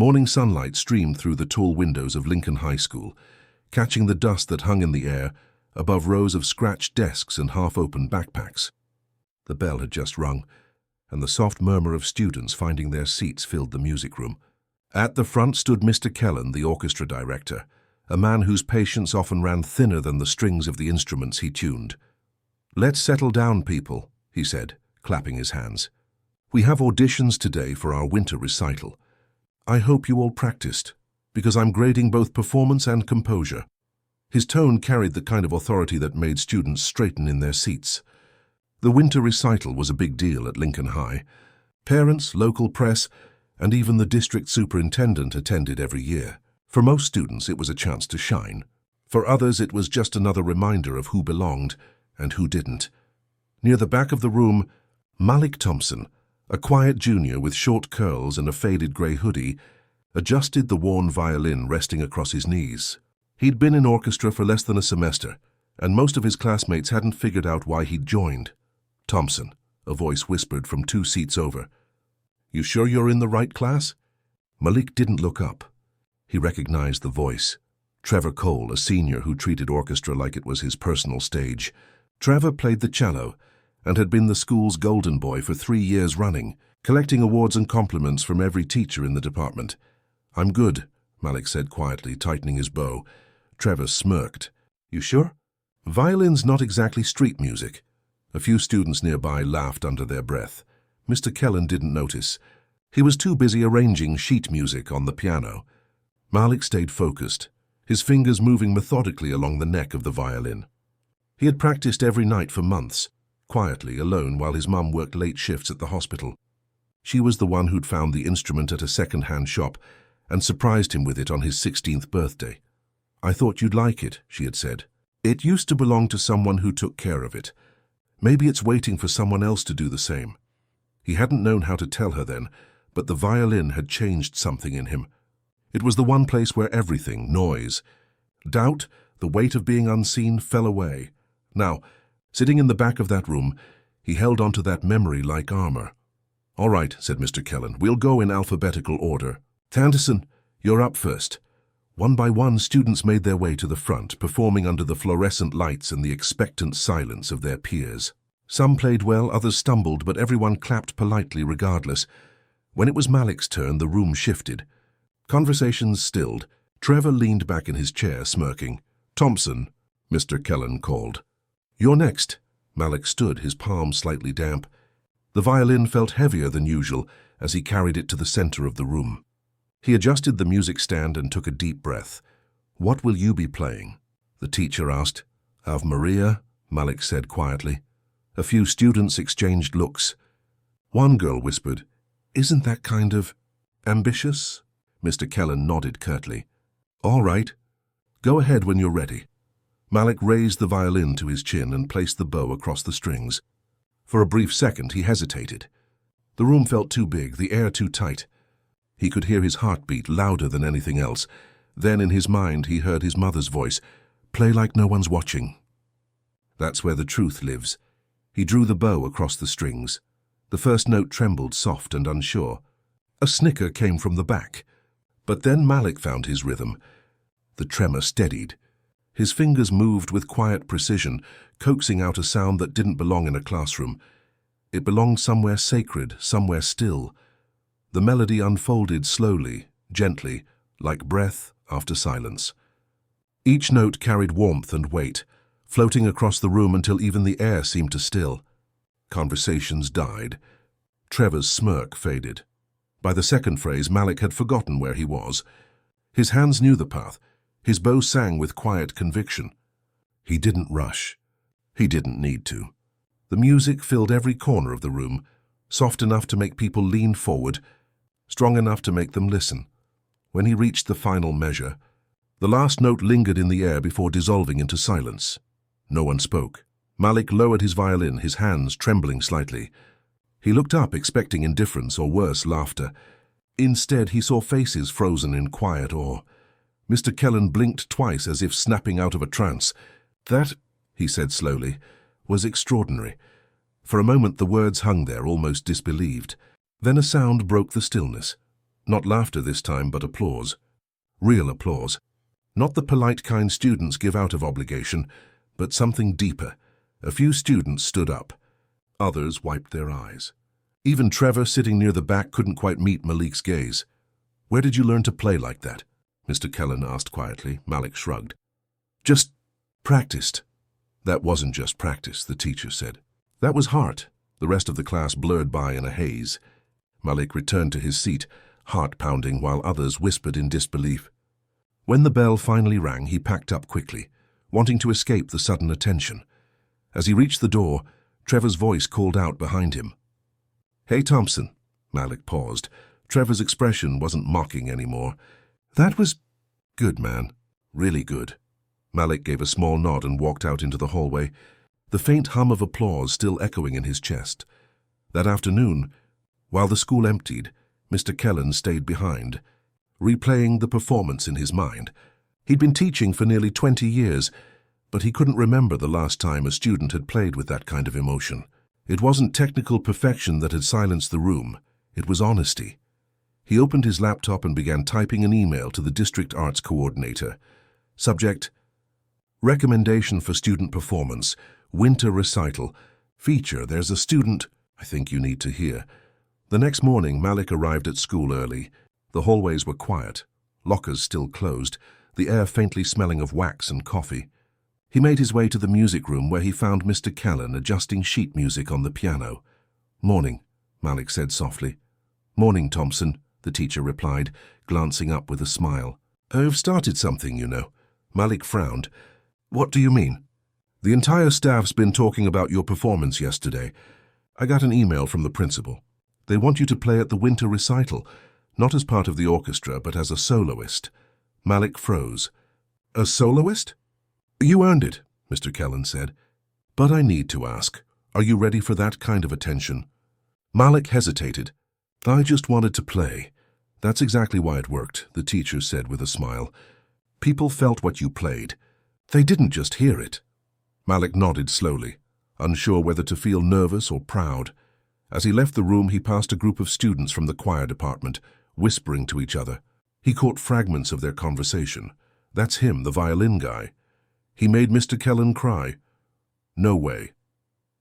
Morning sunlight streamed through the tall windows of Lincoln High School, catching the dust that hung in the air above rows of scratched desks and half-open backpacks. The bell had just rung, and the soft murmur of students finding their seats filled the music room. At the front stood Mr. Kellen, the orchestra director, a man whose patience often ran thinner than the strings of the instruments he tuned. "Let's settle down, people," he said, clapping his hands. "We have auditions today for our winter recital. I hope you all practiced, because I'm grading both performance and composure." His tone carried the kind of authority that made students straighten in their seats. The winter recital was a big deal at Lincoln High. Parents, local press, and even the district superintendent attended every year. For most students, it was a chance to shine. For others, it was just another reminder of who belonged and who didn't. Near the back of the room, Malik Thompson, a quiet junior with short curls and a faded grey hoodie, adjusted the worn violin resting across his knees. He'd been in orchestra for less than a semester, and most of his classmates hadn't figured out why he'd joined. "Thompson," a voice whispered from 2 seats over. "You sure you're in the right class?" Malik didn't look up. He recognized the voice. Trevor Cole, a senior who treated orchestra like it was his personal stage. Trevor played the cello and had been the school's golden boy for 3 years running, collecting awards and compliments from every teacher in the department. "I'm good," Malik said quietly, tightening his bow. Trevor smirked. "You sure?" Violin's not exactly street music. A few students nearby laughed under their breath. Mr. Kellen didn't notice. He was too busy arranging sheet music on the piano. Malik stayed focused, his fingers moving methodically along the neck of the violin. He had practiced every night for months, quietly, alone, while his mum worked late shifts at the hospital. She was the one who'd found the instrument at a second-hand shop and surprised him with it on his 16th birthday. "I thought you'd like it," she had said. "It used to belong to someone who took care of it. Maybe it's waiting for someone else to do the same." He hadn't known how to tell her then, but the violin had changed something in him. It was the one place where everything, noise, doubt, the weight of being unseen, fell away. Now, sitting in the back of that room, he held onto that memory like armor. "All right," said Mr. Kellen, "we'll go in alphabetical order. Tanderson, you're up first." One by one, students made their way to the front, performing under the fluorescent lights and the expectant silence of their peers. Some played well, others stumbled, but everyone clapped politely regardless. When it was Malik's turn, the room shifted. Conversations stilled. Trevor leaned back in his chair, smirking. "Thompson," Mr. Kellen called. "You're next." Malik stood, his palms slightly damp. The violin felt heavier than usual as he carried it to the center of the room. He adjusted the music stand and took a deep breath. "What will you be playing?" the teacher asked. "Ave Maria," Malik said quietly. A few students exchanged looks. One girl whispered, "Isn't that kind of ambitious?" Mr. Kellen nodded curtly. "All right. Go ahead when you're ready." Malik raised the violin to his chin and placed the bow across the strings. For a brief second, he hesitated. The room felt too big, the air too tight. He could hear his heartbeat louder than anything else. Then in his mind he heard his mother's voice, "Play like no one's watching." That's where the truth lives. He drew the bow across the strings. The first note trembled, soft and unsure. A snicker came from the back. But then Malik found his rhythm. The tremor steadied. His fingers moved with quiet precision, coaxing out a sound that didn't belong in a classroom. It belonged somewhere sacred, somewhere still. The melody unfolded slowly, gently, like breath after silence. Each note carried warmth and weight, floating across the room until even the air seemed to still. Conversations died. Trevor's smirk faded. By the second phrase, Malik had forgotten where he was. His hands knew the path. His bow sang with quiet conviction. He didn't rush. He didn't need to. The music filled every corner of the room, soft enough to make people lean forward, strong enough to make them listen. When he reached the final measure, the last note lingered in the air before dissolving into silence. No one spoke. Malik lowered his violin, his hands trembling slightly. He looked up, expecting indifference or worse, laughter. Instead, he saw faces frozen in quiet awe. Mr. Kellen blinked twice as if snapping out of a trance. "That," he said slowly, "was extraordinary." For a moment the words hung there, almost disbelieved. Then a sound broke the stillness. Not laughter this time, but applause. Real applause. Not the polite kind students give out of obligation, but something deeper. A few students stood up. Others wiped their eyes. Even Trevor, sitting near the back, couldn't quite meet Malik's gaze. "Where did you learn to play like that?" Mr. Kellen asked quietly. Malik shrugged. "Just practiced." "That wasn't just practice," the teacher said. "That was heart." The rest of the class blurred by in a haze. Malik returned to his seat, heart pounding, while others whispered in disbelief. When the bell finally rang, he packed up quickly, wanting to escape the sudden attention. As he reached the door, Trevor's voice called out behind him. "Hey, Thompson." Malik paused. Trevor's expression wasn't mocking anymore. "That was good, man. Really good." Malik gave a small nod and walked out into the hallway, the faint hum of applause still echoing in his chest. That afternoon, while the school emptied, Mr. Kellen stayed behind, replaying the performance in his mind. He'd been teaching for nearly 20 years, but he couldn't remember the last time a student had played with that kind of emotion. It wasn't technical perfection that had silenced the room. It was honesty. He opened his laptop and began typing an email to the district arts coordinator. Subject: Recommendation for student performance, winter recital. Feature: There's a student I think you need to hear. The next morning, Malik arrived at school early. The hallways were quiet, lockers still closed, the air faintly smelling of wax and coffee. He made his way to the music room, where he found Mr. Kellen adjusting sheet music on the piano. "Morning," Malik said softly. "Morning, Thompson," the teacher replied, glancing up with a smile. "I've started something, you know." Malik frowned. "What do you mean?" "The entire staff's been talking about your performance yesterday. I got an email from the principal. They want you to play at the winter recital, not as part of the orchestra, but as a soloist." Malik froze. "A soloist?" "You earned it," Mr. Kellen said. "But I need to ask, are you ready for that kind of attention?" Malik hesitated. "I just wanted to play." "That's exactly why it worked," the teacher said with a smile. "People felt what you played. They didn't just hear it." Malik nodded slowly, unsure whether to feel nervous or proud. As he left the room, he passed a group of students from the choir department, whispering to each other. He caught fragments of their conversation. "That's him, the violin guy. He made Mr. Kellen cry." No way.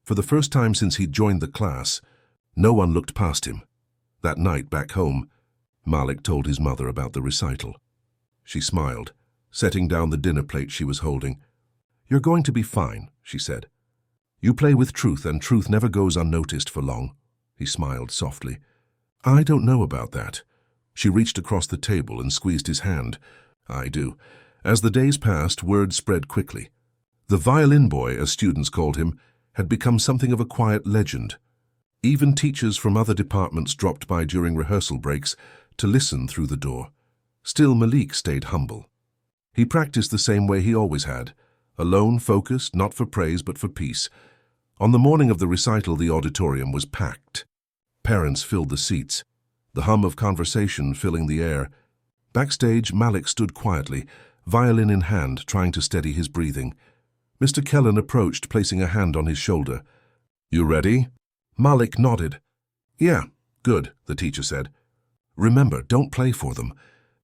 For the first time since he'd joined the class, no one looked past him. That night, back home, Malik told his mother about the recital. She smiled, setting down the dinner plate she was holding. "You're going to be fine," she said. "You play with truth, and truth never goes unnoticed for long." He smiled softly. "I don't know about that." She reached across the table and squeezed his hand. "I do." As the days passed, word spread quickly. The violin boy, as students called him, had become something of a quiet legend. Even teachers from other departments dropped by during rehearsal breaks to listen through the door. Still, Malik stayed humble. He practiced the same way he always had, alone, focused, not for praise but for peace. On the morning of the recital, the auditorium was packed. Parents filled the seats, the hum of conversation filling the air. Backstage, Malik stood quietly, violin in hand, trying to steady his breathing. Mr. Kellen approached, placing a hand on his shoulder. "You ready?" Malik nodded. "Yeah, good," the teacher said. "Remember, don't play for them.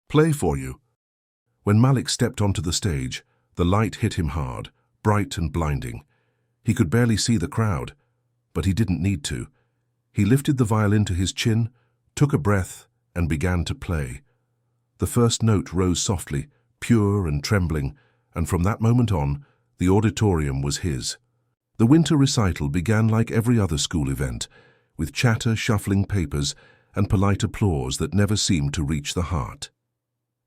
Play for you." When Malik stepped onto the stage, the light hit him hard, bright and blinding. He could barely see the crowd, but he didn't need to. He lifted the violin to his chin, took a breath, and began to play. The first note rose softly, pure and trembling, and from that moment on, the auditorium was his. The winter recital began like every other school event, with chatter, shuffling papers, and polite applause that never seemed to reach the heart.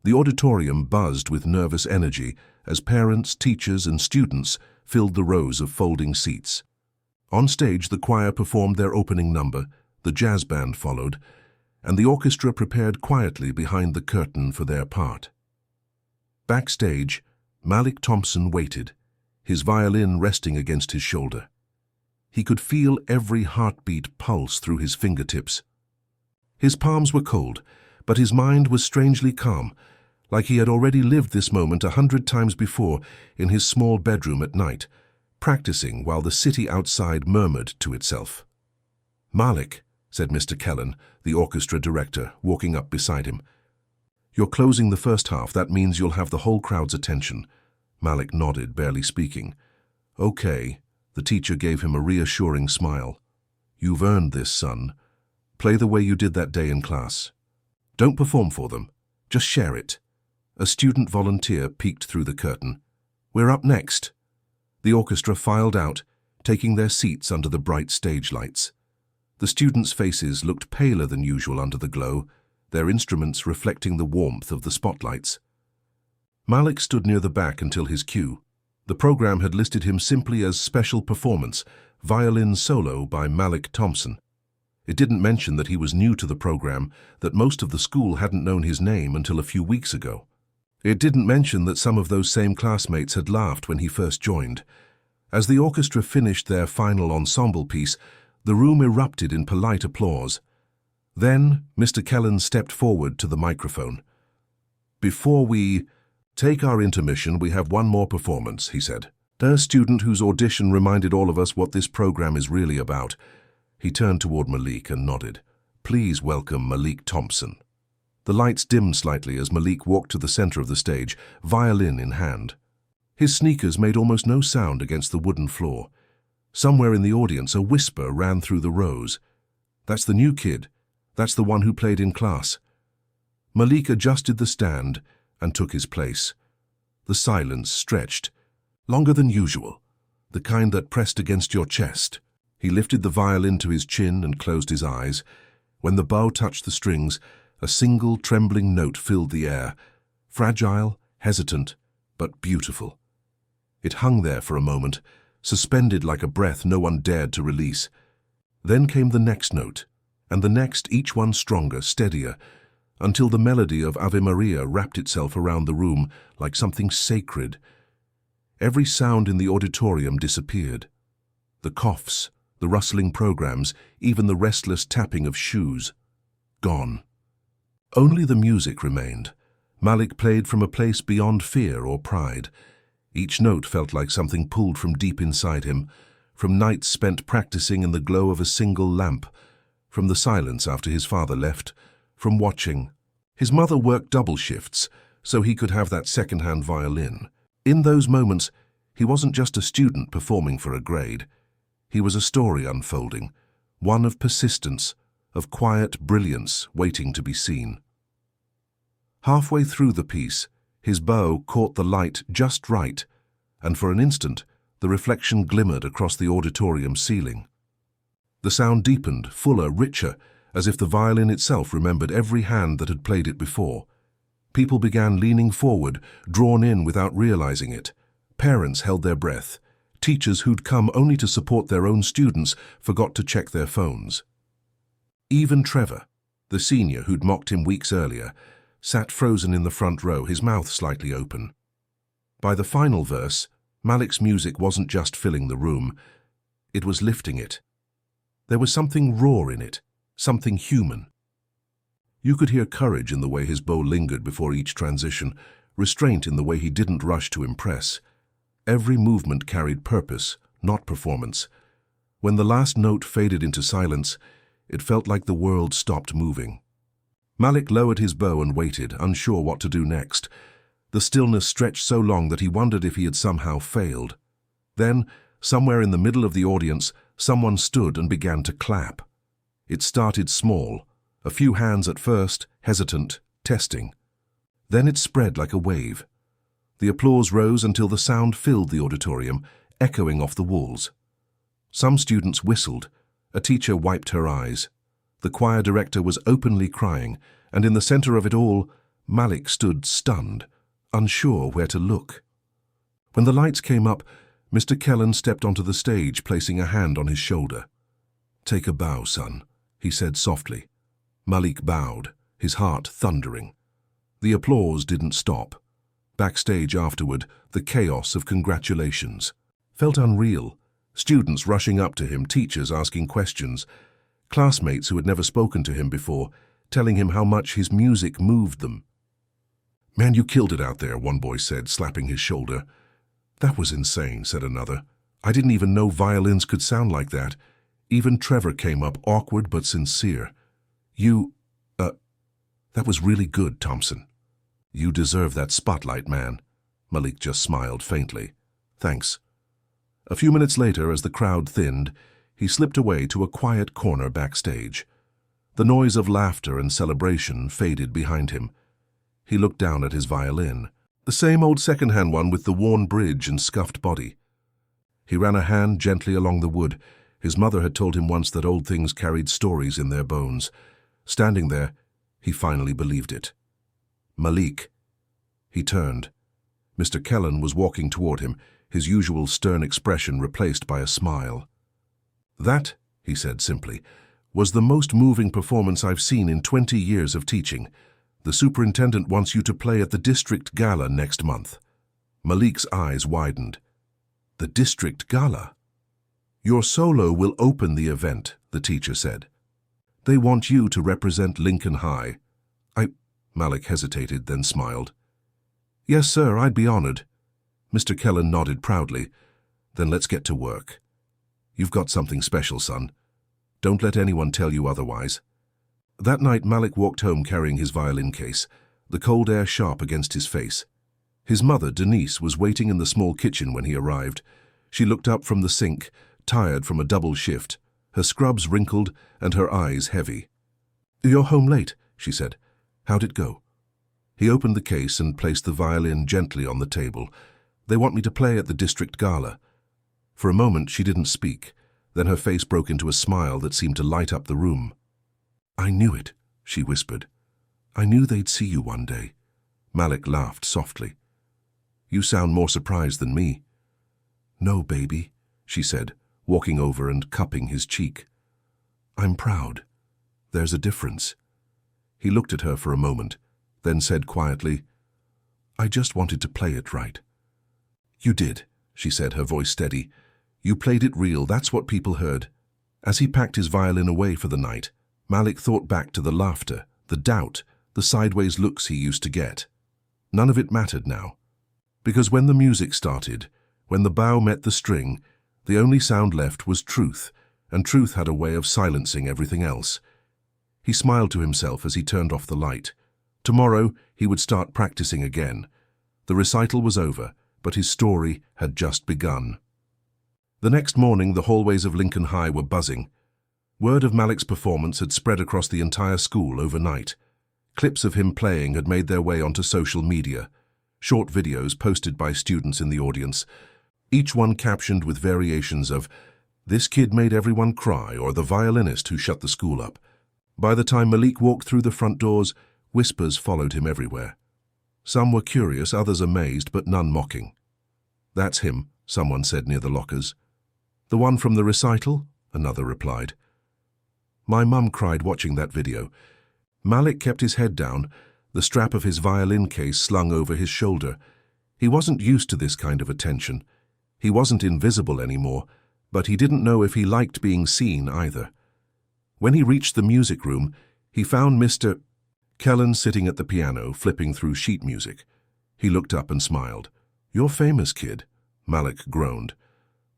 The auditorium buzzed with nervous energy as parents, teachers, and students filled the rows of folding seats. On stage, the choir performed their opening number, the jazz band followed, and the orchestra prepared quietly behind the curtain for their part. Backstage, Malik Thompson waited, his violin resting against his shoulder. He could feel every heartbeat pulse through his fingertips. His palms were cold, but his mind was strangely calm, like he had already lived this moment 100 times before in his small bedroom at night, practicing while the city outside murmured to itself. "Malik," said Mr. Kellen, the orchestra director, walking up beside him. "You're closing the first half. That means you'll have the whole crowd's attention." Malik nodded, barely speaking. "Okay." The teacher gave him a reassuring smile. "You've earned this, son. Play the way you did that day in class. Don't perform for them. Just share it." A student volunteer peeked through the curtain. "We're up next." The orchestra filed out, taking their seats under the bright stage lights. The students' faces looked paler than usual under the glow, their instruments reflecting the warmth of the spotlights. Malik stood near the back until his cue. The program had listed him simply as Special Performance, Violin Solo by Malik Thompson. It didn't mention that he was new to the program, that most of the school hadn't known his name until a few weeks ago. It didn't mention that some of those same classmates had laughed when he first joined. As the orchestra finished their final ensemble piece, the room erupted in polite applause. Then, Mr. Kellen stepped forward to the microphone. "Before we take our intermission, we have one more performance," he said. "A student whose audition reminded all of us what this program is really about." He turned toward Malik and nodded. "Please welcome Malik Thompson." The lights dimmed slightly as Malik walked to the center of the stage, violin in hand. His sneakers made almost no sound against the wooden floor. Somewhere in the audience, a whisper ran through the rows. "That's the new kid. That's the one who played in class." Malik adjusted the stand and took his place. The silence stretched, longer than usual, the kind that pressed against your chest. He lifted the violin to his chin and closed his eyes. When the bow touched the strings, a single trembling note filled the air, fragile, hesitant, but beautiful. It hung there for a moment, suspended like a breath no one dared to release. Then came the next note, and the next, each one stronger, steadier, until the melody of Ave Maria wrapped itself around the room like something sacred. Every sound in the auditorium disappeared. The coughs, the rustling programs, even the restless tapping of shoes. Gone. Only the music remained. Malik played from a place beyond fear or pride. Each note felt like something pulled from deep inside him, from nights spent practicing in the glow of a single lamp, from the silence after his father left, from watching. His mother worked double shifts, so he could have that second-hand violin. In those moments, he wasn't just a student performing for a grade. He was a story unfolding, one of persistence, of quiet brilliance waiting to be seen. Halfway through the piece, his bow caught the light just right, and for an instant, the reflection glimmered across the auditorium ceiling. The sound deepened, fuller, richer, as if the violin itself remembered every hand that had played it before. People began leaning forward, drawn in without realizing it. Parents held their breath. Teachers who'd come only to support their own students forgot to check their phones. Even Trevor, the senior who'd mocked him weeks earlier, sat frozen in the front row, his mouth slightly open. By the final verse, Malik's music wasn't just filling the room, it was lifting it. There was something raw in it, something human. You could hear courage in the way his bow lingered before each transition, restraint in the way he didn't rush to impress. Every movement carried purpose, not performance. When the last note faded into silence, it felt like the world stopped moving. Malik lowered his bow and waited, unsure what to do next. The stillness stretched so long that he wondered if he had somehow failed. Then, somewhere in the middle of the audience, someone stood and began to clap. It started small, a few hands at first, hesitant, testing. Then it spread like a wave. The applause rose until the sound filled the auditorium, echoing off the walls. Some students whistled. A teacher wiped her eyes. The choir director was openly crying, and in the center of it all, Malik stood stunned, unsure where to look. When the lights came up, Mr. Kellen stepped onto the stage, placing a hand on his shoulder. "Take a bow, son," he said softly. Malik bowed, his heart thundering. The applause didn't stop. Backstage afterward, the chaos of congratulations felt unreal. Students rushing up to him, teachers asking questions, classmates who had never spoken to him before, telling him how much his music moved them. "Man, you killed it out there," one boy said, slapping his shoulder. "That was insane," said another. "I didn't even know violins could sound like that." Even Trevor came up, awkward but sincere. You, that was really good, Thompson. You deserve that spotlight, man. Malik just smiled faintly. Thanks. A few minutes later, as the crowd thinned, he slipped away to a quiet corner backstage. The noise of laughter and celebration faded behind him. He looked down at his violin, the same old second-hand one with the worn bridge and scuffed body. He ran a hand gently along the wood. His mother had told him once that old things carried stories in their bones. Standing there, he finally believed it. Malik. He turned. Mr. Kellen was walking toward him, his usual stern expression replaced by a smile. That, he said simply, was the most moving performance I've seen in 20 years of teaching. The superintendent wants you to play at the district gala next month. Malik's eyes widened. The district gala? Your solo will open the event, the teacher said. They want you to represent Lincoln High. Malik hesitated, then smiled. Yes, sir, I'd be honored. Mr. Kellen nodded proudly. Then let's get to work. You've got something special, son. Don't let anyone tell you otherwise. That night, Malik walked home carrying his violin case, the cold air sharp against his face. His mother, Denise, was waiting in the small kitchen when he arrived. She looked up from the sink, tired from a double shift, her scrubs wrinkled and her eyes heavy. You're home late, she said. How'd it go? He opened the case and placed the violin gently on the table. They want me to play at the district gala. For a moment she didn't speak. Then her face broke into a smile that seemed to light up the room. I knew it, she whispered. I knew they'd see you one day. Malik laughed softly. You sound more surprised than me. No, baby, she said, walking over and cupping his cheek. I'm proud. There's a difference. He looked at her for a moment, then said quietly, I just wanted to play it right. You did, she said, her voice steady. You played it real, that's what people heard. As he packed his violin away for the night, Malik thought back to the laughter, the doubt, the sideways looks he used to get. None of it mattered now. Because when the music started, when the bow met the string, the only sound left was truth, and truth had a way of silencing everything else. He smiled to himself as he turned off the light. Tomorrow, he would start practicing again. The recital was over, but his story had just begun. The next morning, the hallways of Lincoln High were buzzing. Word of Malik's performance had spread across the entire school overnight. Clips of him playing had made their way onto social media, short videos posted by students in the audience, each one captioned with variations of, "This kid made everyone cry," or "The violinist who shut the school up." By the time Malik walked through the front doors, whispers followed him everywhere. Some were curious, others amazed, but none mocking. "That's him," someone said near the lockers. "The one from the recital?" another replied. My mum cried watching that video. Malik kept his head down, the strap of his violin case slung over his shoulder. He wasn't used to this kind of attention. He wasn't invisible anymore, but he didn't know if he liked being seen either. When he reached the music room, he found Mr. Kellen sitting at the piano, flipping through sheet music. He looked up and smiled. "You're famous, kid," Malik groaned.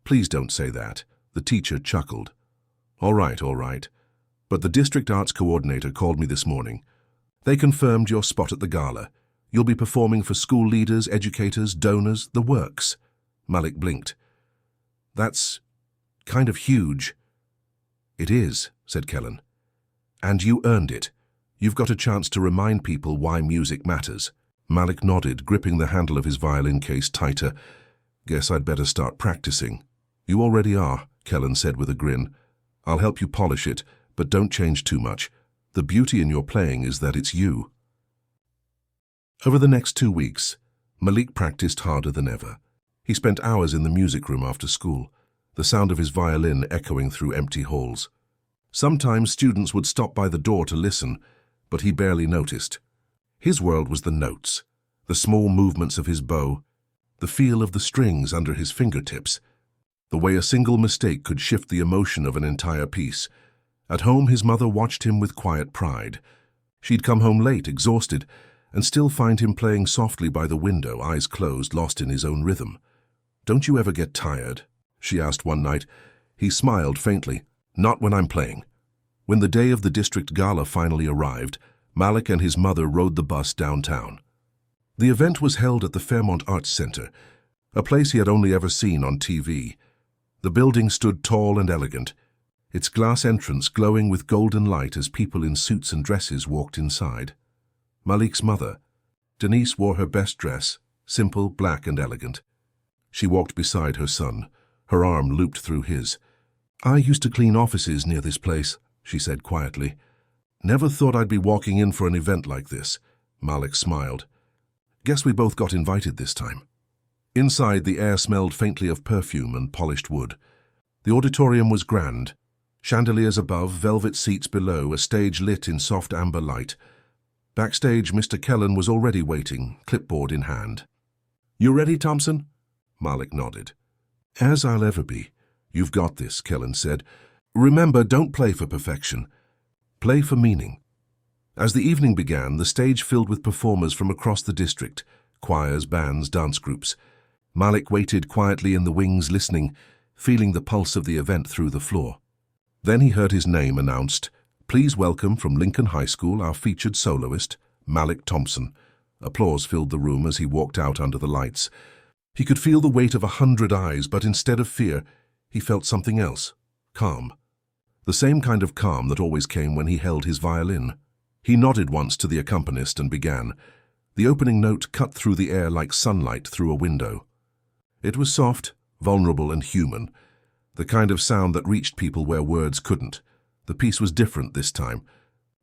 "Please don't say that." The teacher chuckled. All right. But the district arts coordinator called me this morning. They confirmed your spot at the gala. You'll be performing for school leaders, educators, donors, the works." Malik blinked. "That's kind of huge." "It is," said Kellen. "And you earned it. You've got a chance to remind people why music matters." Malik nodded, gripping the handle of his violin case tighter. "Guess I'd better start practicing." "You already are," Kellen said with a grin. "I'll help you polish it, but don't change too much. The beauty in your playing is that it's you." Over the next 2 weeks, Malik practiced harder than ever. He spent hours in the music room after school, the sound of his violin echoing through empty halls. Sometimes students would stop by the door to listen, but he barely noticed. His world was the notes, the small movements of his bow, the feel of the strings under his fingertips, the way a single mistake could shift the emotion of an entire piece. At home, his mother watched him with quiet pride. She'd come home late, exhausted, and still find him playing softly by the window, eyes closed, lost in his own rhythm. "Don't you ever get tired?" she asked one night. He smiled faintly. "Not when I'm playing." When the day of the district gala finally arrived, Malik and his mother rode the bus downtown. The event was held at the Fairmont Arts Center, a place he had only ever seen on TV. The building stood tall and elegant, its glass entrance glowing with golden light as people in suits and dresses walked inside. Malik's mother, Denise, wore her best dress, simple, black and elegant. She walked beside her son, her arm looped through his. "I used to clean offices near this place," she said quietly. "Never thought I'd be walking in for an event like this." Malik smiled. "Guess we both got invited this time." Inside, the air smelled faintly of perfume and polished wood. The auditorium was grand. Chandeliers above, velvet seats below, a stage lit in soft amber light. Backstage, Mr. Kellen was already waiting, clipboard in hand. "You ready, Thompson?" Malik nodded. "As I'll ever be. You've got this," Kellen said. "Remember, don't play for perfection. Play for meaning." As the evening began, the stage filled with performers from across the district, choirs, bands, dance groups. Malik waited quietly in the wings, listening, feeling the pulse of the event through the floor. Then he heard his name announced. "Please welcome from Lincoln High School our featured soloist, Malik Thompson." Applause filled the room as he walked out under the lights. He could feel the weight of 100 eyes, but instead of fear, he felt something else, calm. The same kind of calm that always came when he held his violin. He nodded once to the accompanist and began. The opening note cut through the air like sunlight through a window. It was soft, vulnerable and human, the kind of sound that reached people where words couldn't. The piece was different this time.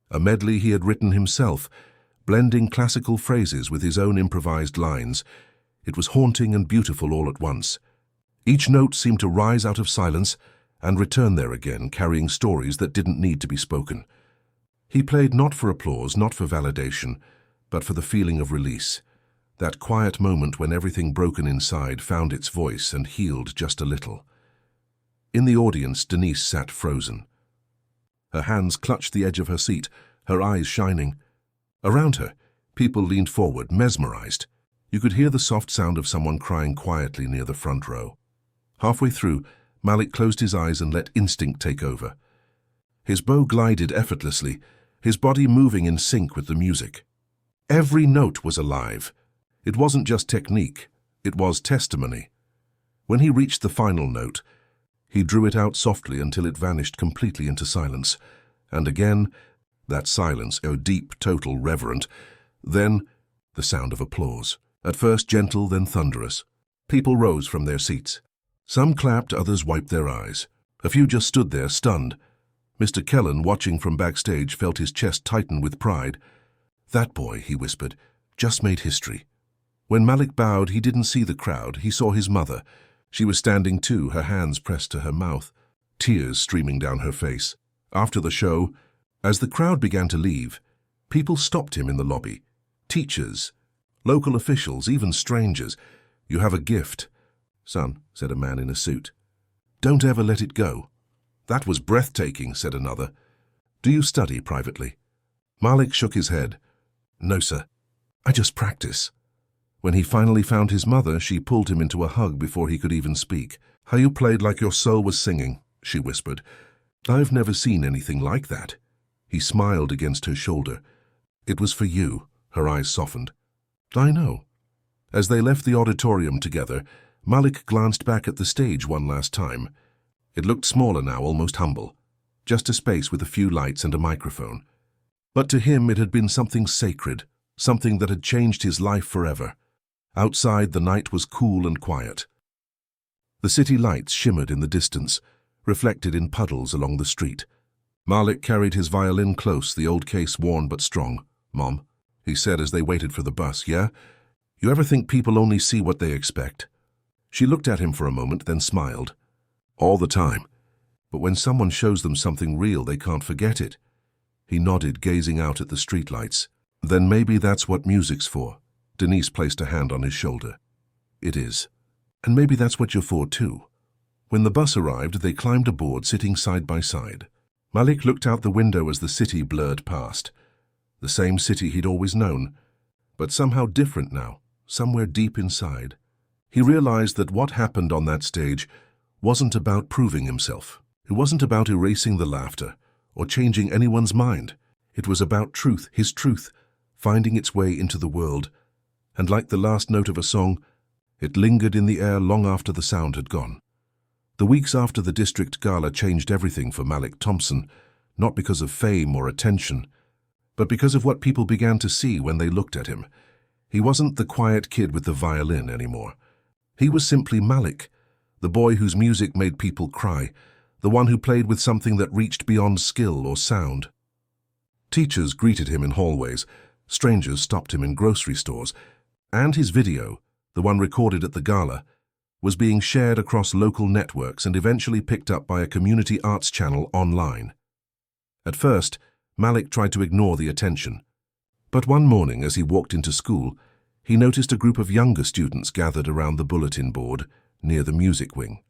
A medley he had written himself, blending classical phrases with his own improvised lines. It was haunting and beautiful all at once. Each note seemed to rise out of silence and return there again, carrying stories that didn't need to be spoken. He played not for applause, not for validation, but for the feeling of release. That quiet moment when everything broken inside found its voice and healed just a little. In the audience, Denise sat frozen. Her hands clutched the edge of her seat, her eyes shining. Around her, people leaned forward, mesmerized. You could hear the soft sound of someone crying quietly near the front row. Halfway through, Malik closed his eyes and let instinct take over. His bow glided effortlessly, his body moving in sync with the music. Every note was alive. It wasn't just technique, it was testimony. When he reached the final note, he drew it out softly until it vanished completely into silence. And again, that silence, deep, total, reverent. Then, the sound of applause. At first gentle, then thunderous. People rose from their seats. Some clapped, others wiped their eyes. A few just stood there, stunned. Mr. Kellen, watching from backstage, felt his chest tighten with pride. "That boy," he whispered, "just made history." When Malik bowed, he didn't see the crowd. He saw his mother. She was standing too, her hands pressed to her mouth, tears streaming down her face. After the show, as the crowd began to leave, people stopped him in the lobby. Teachers, local officials, even strangers. "You have a gift, son," said a man in a suit. "Don't ever let it go." "That was breathtaking," said another. "Do you study privately?" Malik shook his head. "No, sir. I just practice." When he finally found his mother, she pulled him into a hug before he could even speak. "How you played like your soul was singing," she whispered. "I've never seen anything like that." He smiled against her shoulder. "It was for you." Her eyes softened. "I know." As they left the auditorium together, Malik glanced back at the stage one last time. It looked smaller now, almost humble. Just a space with a few lights and a microphone. But to him it had been something sacred, something that had changed his life forever. Outside, the night was cool and quiet. The city lights shimmered in the distance, reflected in puddles along the street. Malik carried his violin close, the old case worn but strong. "Mom," he said as they waited for the bus, "yeah? You ever think people only see what they expect?" She looked at him for a moment, then smiled. "All the time. But when someone shows them something real, they can't forget it." He nodded, gazing out at the streetlights. "Then maybe that's what music's for." Denise placed a hand on his shoulder. "It is. And maybe that's what you're for, too." When the bus arrived, they climbed aboard, sitting side by side. Malik looked out the window as the city blurred past. The same city he'd always known, but somehow different now, somewhere deep inside. He realized that what happened on that stage wasn't about proving himself. It wasn't about erasing the laughter or changing anyone's mind. It was about truth, his truth, finding its way into the world. And like the last note of a song, it lingered in the air long after the sound had gone. The weeks after the district gala changed everything for Malik Thompson, not because of fame or attention, but because of what people began to see when they looked at him. He wasn't the quiet kid with the violin anymore. He was simply Malik, the boy whose music made people cry, the one who played with something that reached beyond skill or sound. Teachers greeted him in hallways, strangers stopped him in grocery stores, and his video, the one recorded at the gala, was being shared across local networks and eventually picked up by a community arts channel online. At first, Malik tried to ignore the attention. But one morning as he walked into school, he noticed a group of younger students gathered around the bulletin board near the music wing.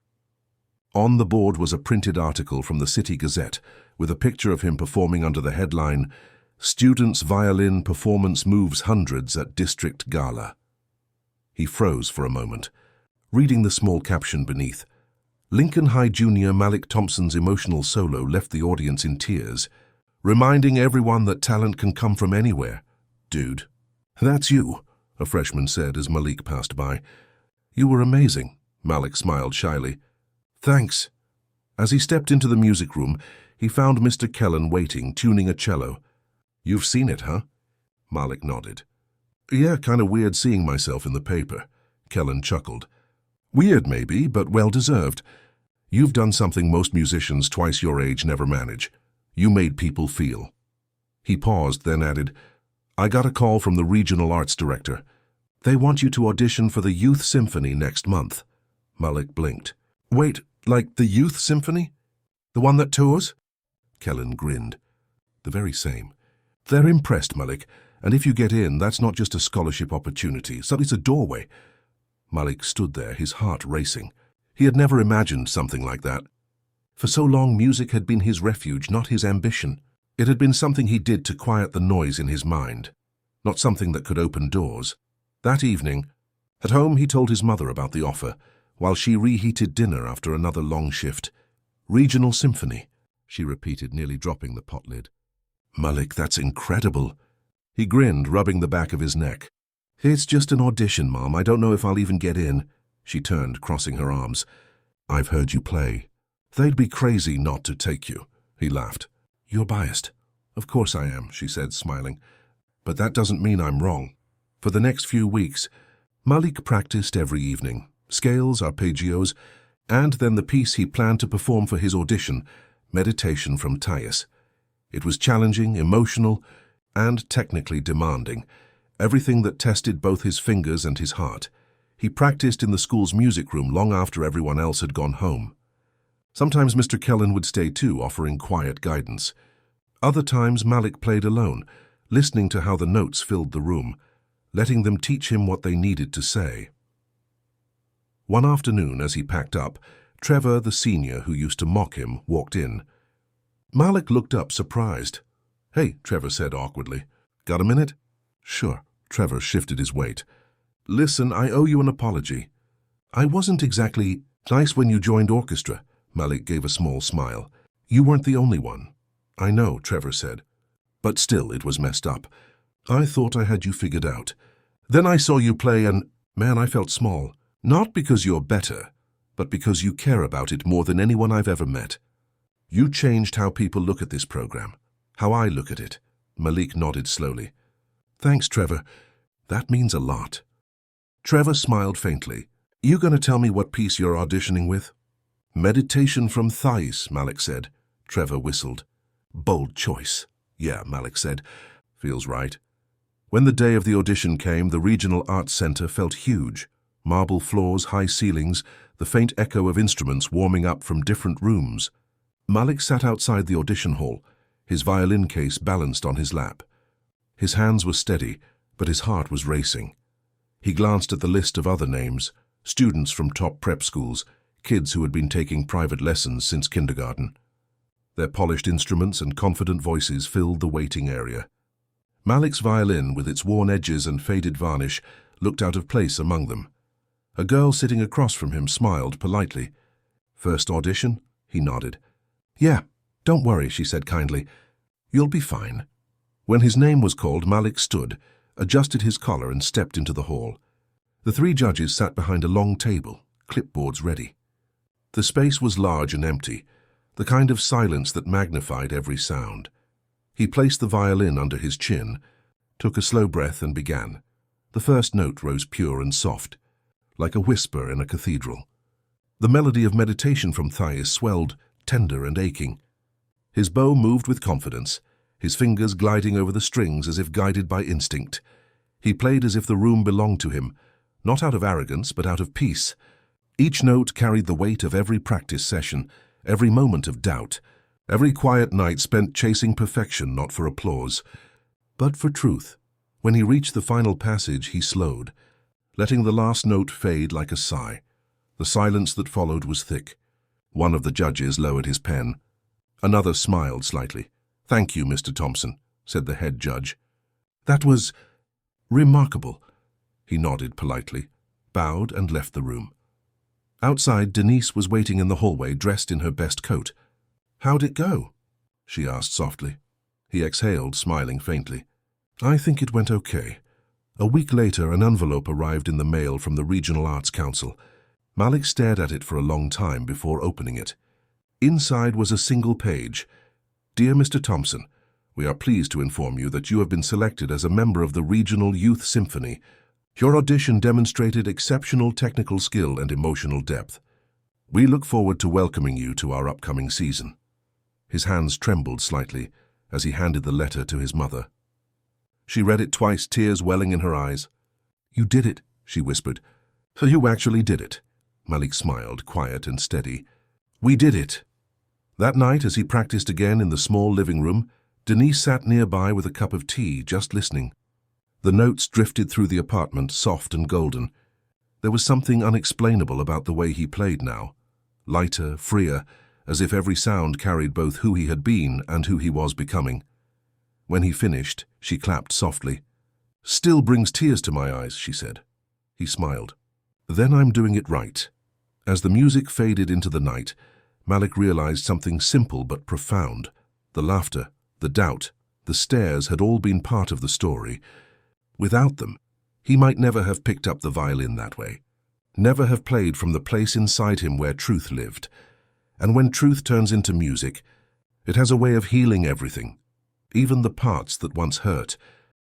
On the board was a printed article from the City Gazette with a picture of him performing under the headline, "Students' Violin Performance Moves Hundreds at District Gala." He froze for a moment, reading the small caption beneath. Lincoln High Junior Malik Thompson's emotional solo left the audience in tears, reminding everyone that talent can come from anywhere. "Dude, that's you," a freshman said as Malik passed by. "You were amazing," Malik smiled shyly. "Thanks." As he stepped into the music room, he found Mr. Kellen waiting, tuning a cello. "You've seen it, huh?" Malik nodded. "Yeah, kind of weird seeing myself in the paper," Kellen chuckled. "Weird maybe, but well-deserved. You've done something most musicians twice your age never manage. You made people feel." He paused, then added, "I got a call from the regional arts director. They want you to audition for the Youth Symphony next month." Malik blinked. "Wait, like the Youth Symphony? The one that tours?" Kellen grinned. "The very same. They're impressed, Malik, and if you get in, that's not just a scholarship opportunity, it's a doorway." Malik stood there, his heart racing. He had never imagined something like that. For so long, music had been his refuge, not his ambition. It had been something he did to quiet the noise in his mind, not something that could open doors. That evening, at home, he told his mother about the offer, while she reheated dinner after another long shift. "Regional Symphony," she repeated, nearly dropping the pot lid. "Malik, that's incredible." He grinned, rubbing the back of his neck. "It's just an audition, Mom. I don't know if I'll even get in." She turned, crossing her arms. "I've heard you play. They'd be crazy not to take you." He laughed. "You're biased." "Of course I am," she said, smiling. "But that doesn't mean I'm wrong." For the next few weeks, Malik practiced every evening, scales, arpeggios, and then the piece he planned to perform for his audition, Meditation from Thais. It was challenging, emotional, and technically demanding, everything that tested both his fingers and his heart. He practiced in the school's music room long after everyone else had gone home. Sometimes Mr. Kellen would stay too, offering quiet guidance. Other times Malik played alone, listening to how the notes filled the room, letting them teach him what they needed to say. One afternoon, as he packed up, Trevor, the senior who used to mock him, walked in. Malik looked up, surprised. "Hey," Trevor said awkwardly. "Got a minute?" "Sure." Trevor shifted his weight. "Listen, I owe you an apology. I wasn't exactly nice when you joined orchestra." Malik gave a small smile. "You weren't the only one." "I know," Trevor said. "But still, it was messed up. I thought I had you figured out. Then I saw you play and, man, I felt small. Not because you're better, but because you care about it more than anyone I've ever met. You changed how people look at this program, how I look at it." Malik nodded slowly. "Thanks, Trevor. That means a lot." Trevor smiled faintly. "You gonna tell me what piece you're auditioning with?" "Meditation from Thais," Malik said. Trevor whistled. "Bold choice." "Yeah," Malik said. "Feels right." When the day of the audition came, the Regional Arts Center felt huge. Marble floors, high ceilings, the faint echo of instruments warming up from different rooms. Malik sat outside the audition hall, his violin case balanced on his lap. His hands were steady, but his heart was racing. He glanced at the list of other names, students from top prep schools, kids who had been taking private lessons since kindergarten. Their polished instruments and confident voices filled the waiting area. Malik's violin, with its worn edges and faded varnish, looked out of place among them. A girl sitting across from him smiled politely. "First audition?" He nodded. "Yeah, "Don't worry," she said kindly. "You'll be fine." When his name was called, Malik stood, adjusted his collar and stepped into the hall. The three judges sat behind a long table, clipboards ready. The space was large and empty, the kind of silence that magnified every sound. He placed the violin under his chin, took a slow breath and began. The first note rose pure and soft, like a whisper in a cathedral. The melody of meditation from Thais swelled, tender and aching. His bow moved with confidence, his fingers gliding over the strings as if guided by instinct. He played as if the room belonged to him, not out of arrogance but out of peace. Each note carried the weight of every practice session, every moment of doubt, every quiet night spent chasing perfection not for applause, but for truth. When he reached the final passage, he slowed, letting the last note fade like a sigh. The silence that followed was thick. One of the judges lowered his pen. Another smiled slightly. "Thank you, Mr. Thompson," said the head judge. "That was remarkable." He nodded politely, bowed and left the room. Outside, Denise was waiting in the hallway, dressed in her best coat. "How'd it go?" she asked softly. He exhaled, smiling faintly. "I think it went okay." A week later, an envelope arrived in the mail from the Regional Arts Council. Malik stared at it for a long time before opening it. Inside was a single page. "Dear Mr. Thompson, we are pleased to inform you that you have been selected as a member of the Regional Youth Symphony. Your audition demonstrated exceptional technical skill and emotional depth. We look forward to welcoming you to our upcoming season." His hands trembled slightly as he handed the letter to his mother. She read it twice, tears welling in her eyes. "You did it," she whispered. "You actually did it." Malik smiled, quiet and steady. "We did it." That night, as he practiced again in the small living room, Denise sat nearby with a cup of tea, just listening. The notes drifted through the apartment, soft and golden. There was something unexplainable about the way he played now. Lighter, freer, as if every sound carried both who he had been and who he was becoming. When he finished, she clapped softly. "Still brings tears to my eyes," she said. He smiled. "Then I'm doing it right." As the music faded into the night, Malik realized something simple but profound. The laughter, the doubt, the stares had all been part of the story. Without them, he might never have picked up the violin that way, never have played from the place inside him where truth lived. And when truth turns into music, it has a way of healing everything, even the parts that once hurt.